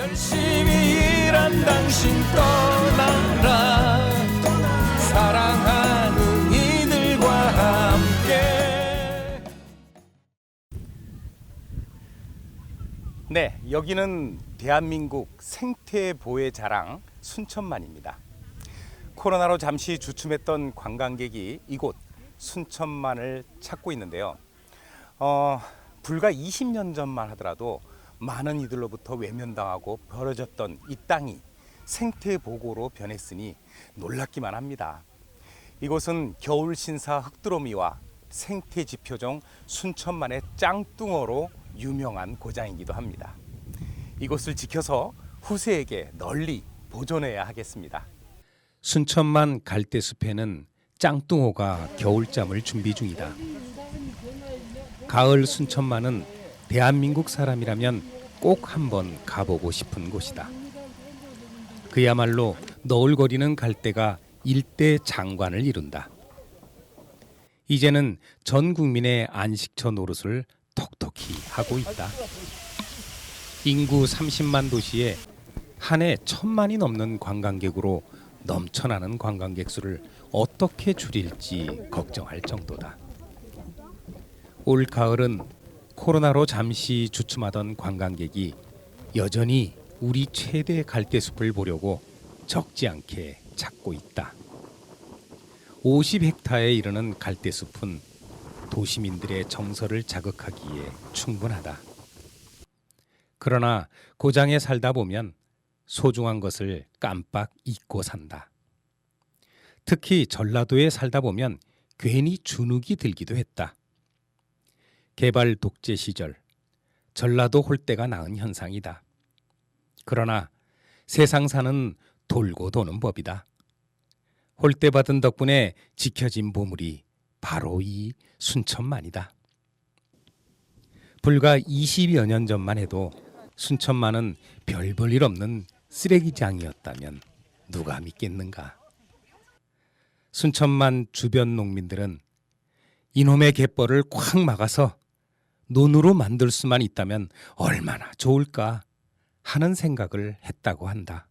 열심히 일한 당신 떠나라 사랑하는 이들과 함께. 네, 여기는 대한민국 생태보의 자랑 순천만입니다. 코로나로 잠시 주춤했던 관광객이 이곳 순천만을 찾고 있는데요. 불과 20년 전만 하더라도 많은 이들로부터 외면당하고 버려졌던 이 땅이 생태보고로 변했으니 놀랍기만 합니다. 이곳은 겨울신사 흑드로미와 생태지표종 순천만의 짱뚱어로 유명한 고장이기도 합니다. 이곳을 지켜서 후세에게 널리 보존해야 하겠습니다. 순천만 갈대숲에는 짱뚱어가 겨울잠을 준비 중이다. 가을 순천만은 대한민국 사람이라면 꼭 한번 가보고 싶은 곳이다. 그야말로 너울거리는 갈대가 일대 장관을 이룬다. 이제는 전 국민의 안식처 노릇을 톡톡히 하고 있다. 인구 30만 도시에 한 해 1,000만이 넘는 관광객으로 넘쳐나는 관광객 수를 어떻게 줄일지 걱정할 정도다. 올 가을은 코로나로 잠시 주춤하던 관광객이 여전히 우리 최대 갈대숲을 보려고 적지 않게 찾고 있다. 50헥타에 이르는 갈대숲은 도시민들의 정서를 자극하기에 충분하다. 그러나 고장에 살다 보면 소중한 것을 깜빡 잊고 산다. 특히 전라도에 살다 보면 괜히 주눅이 들기도 했다. 개발 독재 시절 전라도 홀대가 낳은 현상이다. 그러나 세상사는 돌고 도는 법이다. 홀대 받은 덕분에 지켜진 보물이 바로 이 순천만이다. 불과 20여 년 전만 해도 순천만은 별 볼 일 없는 쓰레기장이었다면 누가 믿겠는가. 순천만 주변 농민들은 이놈의 갯벌을 콱 막아서 논으로 만들 수만 있다면 얼마나 좋을까 하는 생각을 했다고 한다.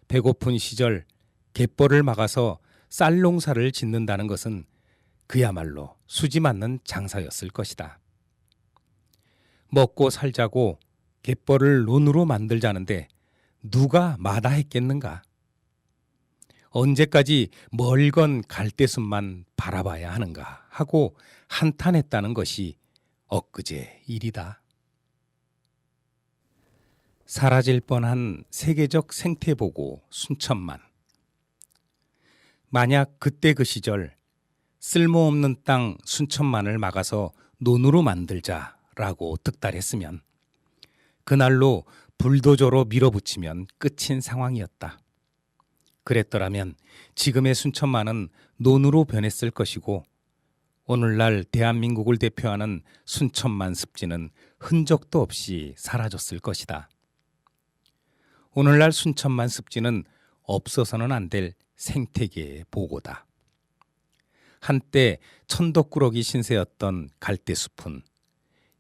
배고픈 시절 갯벌을 막아서 쌀 농사를 짓는다는 것은 그야말로 수지 맞는 장사였을 것이다. 먹고 살자고 갯벌을 논으로 만들자는데 누가 마다했겠는가? 언제까지 멀건 갈대숲만 바라봐야 하는가 하고 한탄했다는 것이 엊그제 일이다. 사라질 뻔한 세계적 생태보고 순천만. 만약 그때 그 시절 쓸모없는 땅 순천만을 막아서 논으로 만들자라고 득달했으면 그날로 불도저로 밀어붙이면 끝인 상황이었다. 그랬더라면 지금의 순천만은 논으로 변했을 것이고 오늘날 대한민국을 대표하는 순천만 습지는 흔적도 없이 사라졌을 것이다. 오늘날 순천만 습지는 없어서는 안 될 생태계의 보고다. 한때 천덕꾸러기 신세였던 갈대숲은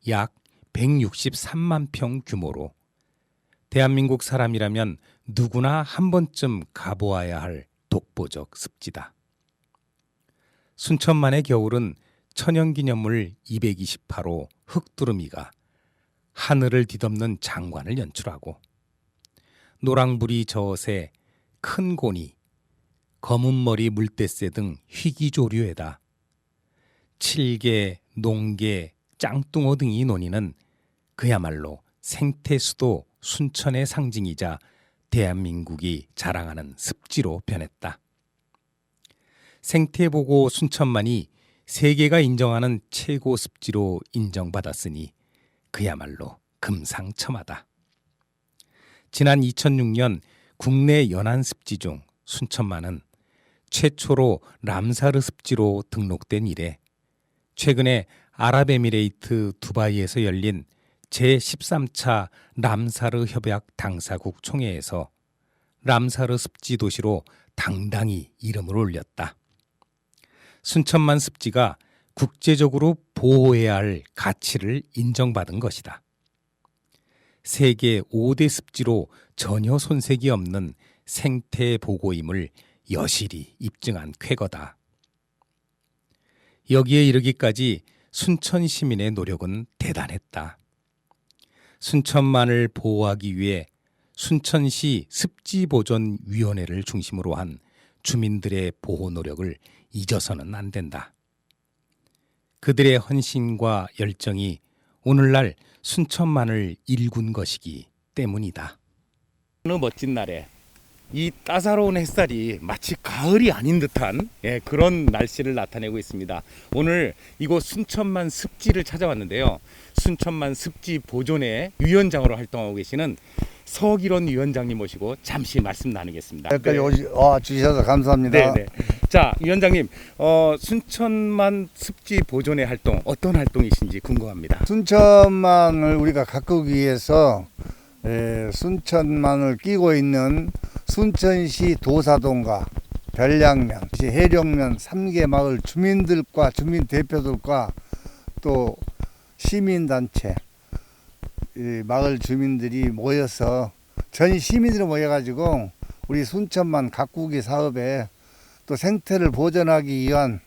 약 163만 평 규모로 대한민국 사람이라면 누구나 한 번쯤 가보아야 할 독보적 습지다. 순천만의 겨울은 천연기념물 228호 흑두루미가 하늘을 뒤덮는 장관을 연출하고 노랑부리 저엇에 큰 고니, 검은머리 물대새 등 희귀조류에다 칠개, 농개, 짱뚱어 등이 논이는 그야말로 생태수도 순천의 상징이자 대한민국이 자랑하는 습지로 변했다. 생태보고 순천만이 세계가 인정하는 최고 습지로 인정받았으니 그야말로 금상첨화다. 지난 2006년 국내 연안습지 중 순천만은 최초로 람사르 습지로 등록된 이래 최근에 아랍에미레이트 두바이에서 열린 제13차 람사르 협약 당사국 총회에서 람사르 습지 도시로 당당히 이름을 올렸다. 순천만 습지가 국제적으로 보호해야 할 가치를 인정받은 것이다. 세계 5대 습지로 전혀 손색이 없는 생태 보고임을 여실히 입증한 쾌거다. 여기에 이르기까지 순천 시민의 노력은 대단했다. 순천만을 보호하기 위해 순천시 습지보존위원회를 중심으로 한 주민들의 보호 노력을 잊어서는 안 된다. 그들의 헌신과 열정이 오늘날 순천만을 일군 것이기 때문이다. 어느 멋진 날에 이 따사로운 햇살이 마치 가을이 아닌 듯한 그런 날씨를 나타내고 있습니다. 오늘 이곳 순천만 습지를 찾아왔는데요. 순천만 습지 보존회 위원장으로 활동하고 계시는 서기론 위원장님 모시고 잠시 말씀 나누겠습니다. 여기까지 주셔서 감사합니다. 네네. 자, 위원장님, 순천만 습지 보존회 활동 어떤 활동이신지 궁금합니다. 순천만을 우리가 가꾸기 위해서 순천만을 끼고 있는 순천시 도사동과 별량면, 해령면 3개 마을 주민들과 주민 대표들과 또 시민단체 마을 주민들이 모여서 전 시민들이 모여가지고 우리 순천만 가꾸기 사업에 또 생태를 보존하기 위한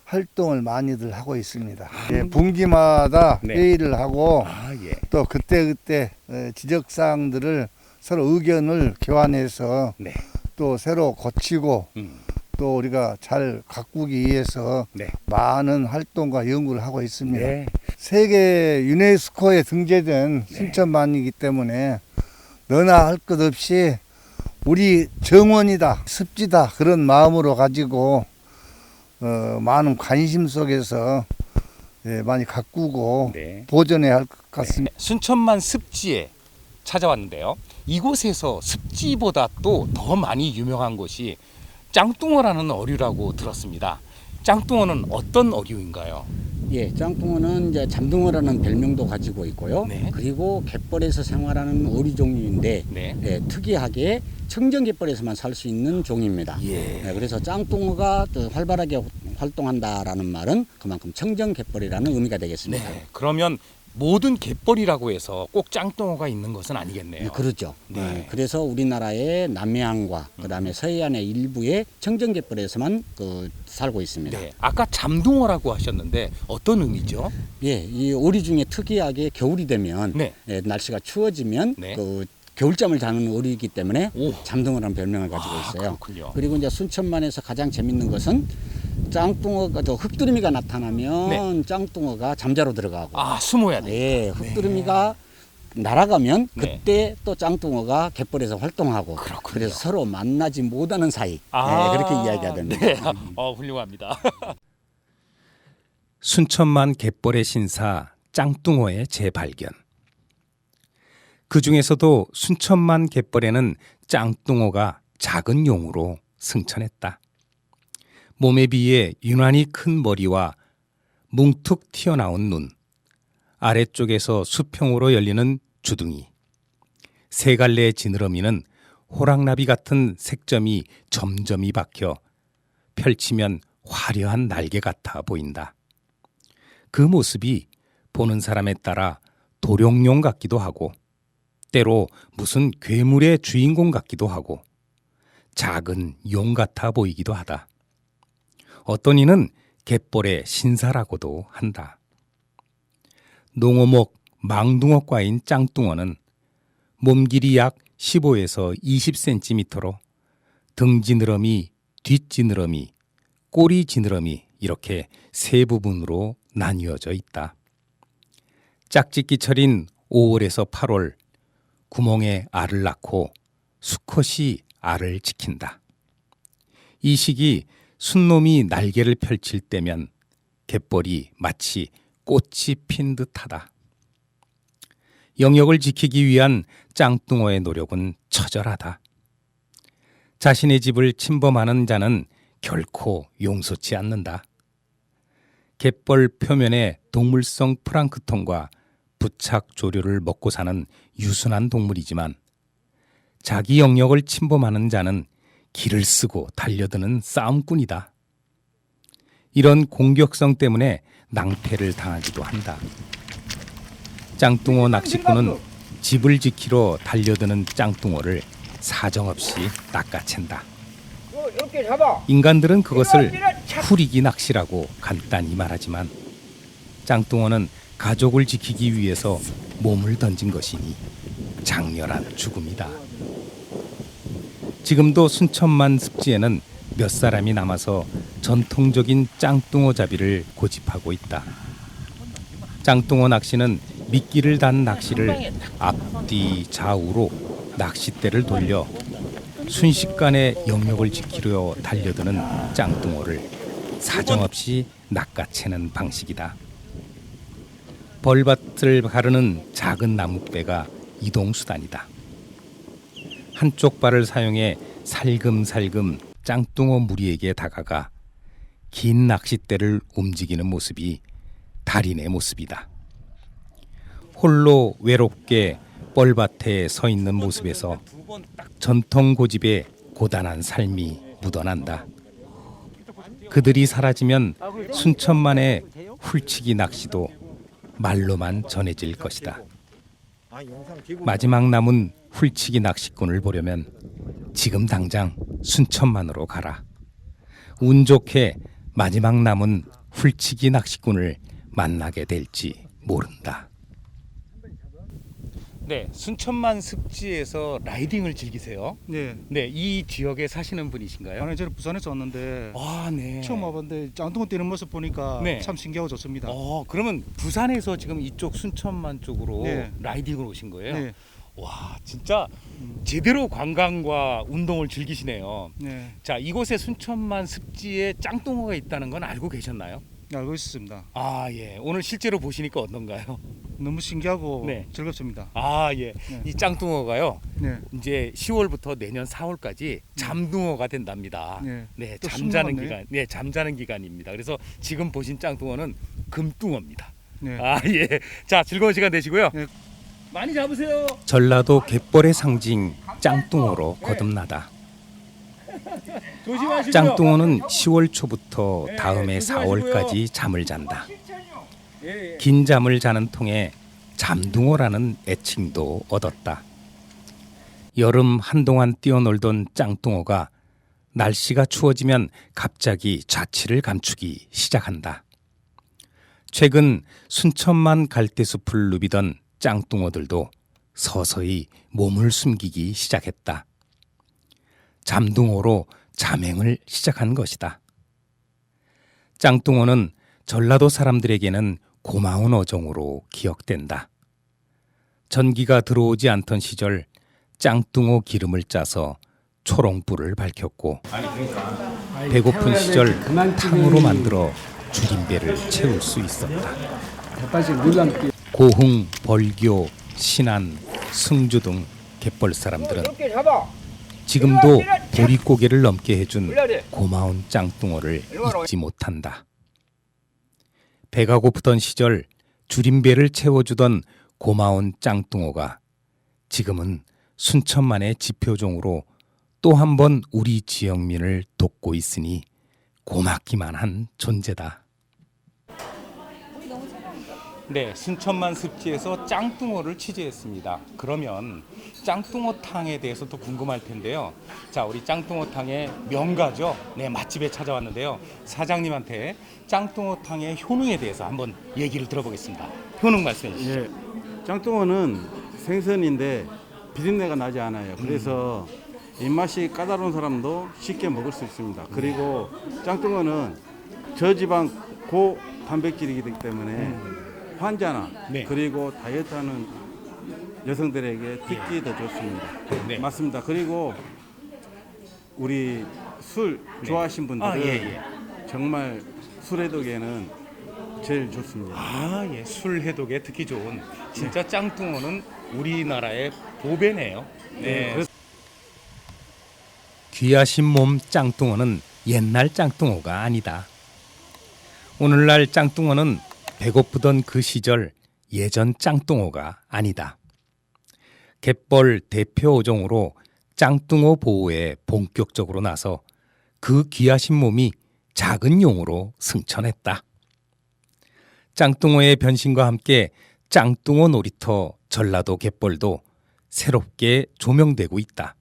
활동을 많이들 하고 있습니다. 분기마다 네. 회의를 하고 예. 또 그때 지적사항들을 서로 의견을 교환해서 네. 또 새로 고치고 또 우리가 잘 가꾸기 위해서 네. 많은 활동과 연구를 하고 있습니다. 네. 세계 유네스코에 등재된 순천만이기 때문에 너나 할 것 없이 우리 정원이다, 습지다 그런 마음으로 가지고 많은 관심 속에서 많이 가꾸고 네. 보존해야 할 것 같습니다. 순천만 습지에 찾아왔는데요. 이곳에서 습지보다 또 더 많이 유명한 곳이 짱뚱어라는 어류라고 들었습니다. 짱뚱어는 어떤 어류인가요? 예, 짱뚱어는 이제 잠둥어라는 별명도 가지고 있고요. 네. 그리고 갯벌에서 생활하는 어류 종류인데 네. 특이하게 청정 갯벌에서만 살 수 있는 종입니다. 예. 그래서 짱뚱어가 또 활발하게 활동한다라는 말은 그만큼 청정 갯벌이라는 의미가 되겠습니다. 네. 그러면 모든 갯벌이라고 해서 꼭 짱뚱어가 있는 것은 아니겠네요. 그렇죠. 네. 그래서 우리나라의 남해안과 그다음에 서해안의 일부의 청정 갯벌에서만 살고 있습니다. 네. 아까 잠둥어라고 하셨는데 어떤 의미죠? 예, 이 어류 중에 특이하게 겨울이 되면 네. 날씨가 추워지면 네. 겨울잠을 자는 어류이기 때문에 오. 잠둥어라는 별명을 가지고 있어요. 그렇군요. 그리고 이제 순천만에서 가장 재밌는 것은 짱뚱어가 흙두루미가 나타나면 네. 짱뚱어가 잠자로 들어가고 숨어야 돼. 네, 흙두루미가 날아가면 네. 그때 또 짱뚱어가 갯벌에서 활동하고 그렇군요. 그래서 서로 만나지 못하는 사이 그렇게 이야기가 됩니다. 네. 훌륭합니다. 순천만 갯벌의 신사 짱뚱어의 재발견. 그 중에서도 순천만 갯벌에는 짱뚱어가 작은 용으로 승천했다. 몸에 비해 유난히 큰 머리와 뭉툭 튀어나온 눈, 아래쪽에서 수평으로 열리는 주둥이, 세 갈래의 지느러미는 호랑나비 같은 색점이 점점이 박혀 펼치면 화려한 날개 같아 보인다. 그 모습이 보는 사람에 따라 도룡뇽 같기도 하고 때로 무슨 괴물의 주인공 같기도 하고 작은 용 같아 보이기도 하다. 어떤 이는 갯벌의 신사라고도 한다. 농어목 망둥어과인 짱뚱어는 몸길이 약 15에서 20cm로 등지느러미, 뒷지느러미, 꼬리 지느러미 이렇게 세 부분으로 나뉘어져 있다. 짝짓기철인 5월에서 8월 구멍에 알을 낳고 수컷이 알을 지킨다. 이 시기 순놈이 날개를 펼칠 때면 갯벌이 마치 꽃이 핀 듯하다. 영역을 지키기 위한 짱뚱어의 노력은 처절하다. 자신의 집을 침범하는 자는 결코 용서치 않는다. 갯벌 표면에 동물성 플랑크톤과 부착 조류를 먹고 사는 유순한 동물이지만 자기 영역을 침범하는 자는 길을 쓰고 달려드는 싸움꾼이다. 이런 공격성 때문에 낭패를 당하기도 한다. 짱뚱어 낚시꾼은 집을 지키러 달려드는 짱뚱어를 사정없이 낚아챈다. 인간들은 그것을 후리기 낚시라고 간단히 말하지만 짱뚱어는 가족을 지키기 위해서 몸을 던진 것이니 장렬한 죽음이다. 지금도 순천만 습지에는 몇 사람이 남아서 전통적인 짱뚱어 잡이를 고집하고 있다. 짱뚱어 낚시는 미끼를 단 낚시를 앞뒤 좌우로 낚싯대를 돌려 순식간에 영역을 지키려 달려드는 짱뚱어를 사정없이 낚아채는 방식이다. 벌밭을 가르는 작은 나뭇배가 이동수단이다. 한쪽 발을 사용해 살금살금 짱뚱어 무리에게 다가가 긴 낚싯대를 움직이는 모습이 달인의 모습이다. 홀로 외롭게 뻘밭에 서 있는 모습에서 전통 고집의 고단한 삶이 묻어난다. 그들이 사라지면 순천만의 훌치기 낚시도 말로만 전해질 것이다. 마지막 남은 훌치기 낚시꾼을 보려면 지금 당장 순천만으로 가라. 운 좋게 마지막 남은 훌치기 낚시꾼을 만나게 될지 모른다. 네, 순천만 습지에서 라이딩을 즐기세요. 네. 네, 이 지역에 사시는 분이신가요? 아니 저는 부산에서 왔는데 아, 네. 처음 와봤는데 짱뚱어 뛰는 모습 보니까 네. 참 신기하고 좋습니다. 그러면 부산에서 지금 이쪽 순천만 쪽으로 네. 라이딩을 오신 거예요? 네. 와, 진짜 제대로 관광과 운동을 즐기시네요. 네. 자, 이곳에 순천만 습지에 짱뚱어가 있다는 건 알고 계셨나요? 알고 있습니다. 아, 예. 오늘 실제로 보시니까 어떤가요? 너무 신기하고 네. 즐겁습니다. 아, 예. 네. 이 짱뚱어가요. 네. 이제 10월부터 내년 4월까지 잠뚱어가 된답니다. 네. 네, 또 잠자는 숨어갔네. 기간. 네, 잠자는 기간입니다. 그래서 지금 보신 짱뚱어는 금뚱어입니다. 네. 아, 예. 자, 즐거운 시간 되시고요. 네. 많이 잡으세요. 전라도 갯벌의 상징 짱뚱어로 거듭나다. 조심하시고요. 짱뚱어는 10월 초부터 다음해 조심하시고요. 4월까지 잠을 잔다. 예, 예. 긴 잠을 자는 통에 잠뚱어라는 애칭도 얻었다. 여름 한동안 뛰어놀던 짱뚱어가 날씨가 추워지면 갑자기 자취를 감추기 시작한다. 최근 순천만 갈대숲을 누비던 짱뚱어들도 서서히 몸을 숨기기 시작했다. 잠뚱어로 잠행을 시작한 것이다. 짱뚱어는 전라도 사람들에게는 고마운 어종으로 기억된다. 전기가 들어오지 않던 시절 짱뚱어 기름을 짜서 초롱불을 밝혔고 배고픈 시절 탕으로 만들어 줄임배를 채울 수 있었다. 고흥, 벌교, 신안, 승주 등 갯벌 사람들은 지금도 보릿고개를 넘게 해준 고마운 짱뚱어를 잊지 못한다. 배가 고프던 시절 줄임배를 채워주던 고마운 짱뚱어가 지금은 순천만의 지표종으로 또 한 번 우리 지역민을 돕고 있으니 고맙기만 한 존재다. 네, 순천만 습지에서 짱뚱어를 취재했습니다. 그러면 짱뚱어탕에 대해서도 궁금할 텐데요. 자, 우리 짱뚱어탕의 명가죠. 네, 맛집에 찾아왔는데요. 사장님한테 짱뚱어탕의 효능에 대해서 한번 얘기를 들어보겠습니다. 효능 말씀해 주시죠. 예, 짱뚱어는 생선인데 비린내가 나지 않아요. 그래서 입맛이 까다로운 사람도 쉽게 먹을 수 있습니다. 그리고 짱뚱어는 저지방 고단백질이기 때문에 환자나 네. 그리고 다이어트하는 여성들에게 특히 더 좋습니다. 네. 맞습니다. 그리고 우리 술 좋아하시는 분들은 아, 예, 예. 정말 술 해독에는 제일 좋습니다. 아, 예. 술 해독에 특히 좋은 진짜 짱뚱어는 우리나라의 보배네요. 네. 그래서 귀하신 몸 짱뚱어는 옛날 짱뚱어가 아니다. 오늘날 짱뚱어는 배고프던 그 시절 예전 짱뚱어가 아니다. 갯벌 대표 어종으로 짱뚱어 보호에 본격적으로 나서 그 귀하신 몸이 작은 용으로 승천했다. 짱뚱어의 변신과 함께 짱뚱어 놀이터 전라도 갯벌도 새롭게 조명되고 있다.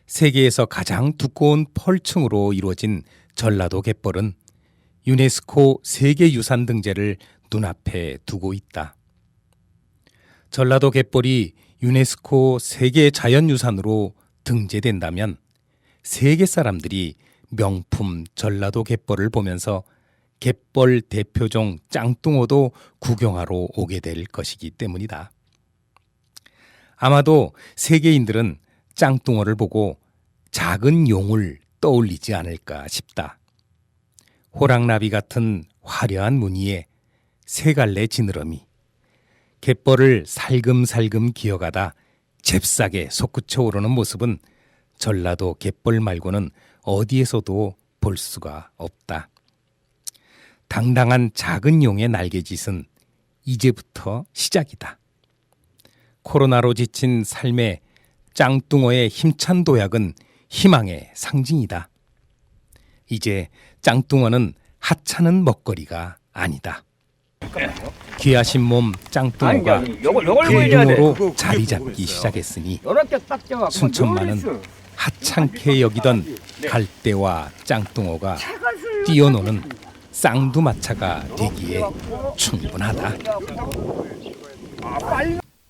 세계에서 가장 두꺼운 펄층으로 이루어진 전라도 갯벌은 유네스코 세계유산 등재를 눈앞에 두고 있다. 전라도 갯벌이 유네스코 세계자연유산으로 등재된다면 세계 사람들이 명품 전라도 갯벌을 보면서 갯벌 대표종 짱뚱어도 구경하러 오게 될 것이기 때문이다. 아마도 세계인들은 짱뚱어를 보고 작은 용을 떠올리지 않을까 싶다. 호랑나비 같은 화려한 무늬에 세 갈래 지느러미, 갯벌을 살금살금 기어가다 잽싸게 솟구쳐 오르는 모습은 전라도 갯벌 말고는 어디에서도 볼 수가 없다. 당당한 작은 용의 날개짓은 이제부터 시작이다. 코로나로 지친 삶의 짱뚱어의 힘찬 도약은 희망의 상징이다. 이제 짱뚱어는 하찮은 먹거리가 아니다. 귀하신 몸 짱뚱어가 대중어로 자리 잡기 시작했으니 순천만은 하찮게 여기던 갈대와 짱뚱어가 뛰어노는 쌍두마차가 되기에 충분하다.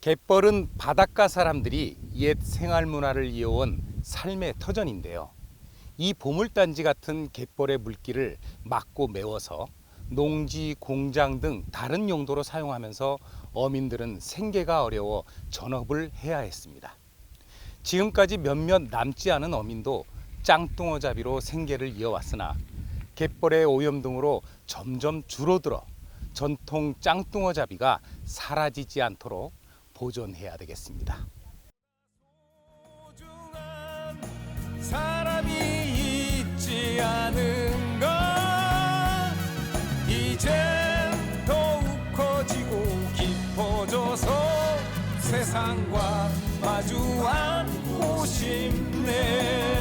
갯벌은 바닷가 사람들이 옛 생활 문화를 이어온 삶의 터전인데요. 이 보물단지 같은 갯벌의 물길을 막고 메워서 농지, 공장 등 다른 용도로 사용하면서 어민들은 생계가 어려워 전업을 해야 했습니다. 지금까지 몇몇 남지 않은 어민도 짱뚱어 잡이로 생계를 이어왔으나 갯벌의 오염 등으로 점점 줄어들어 전통 짱뚱어 잡이가 사라지지 않도록 보존해야 되겠습니다. 사람이 있지 않은 것 이젠 더욱 커지고 깊어져서 세상과 마주 앉고 싶네.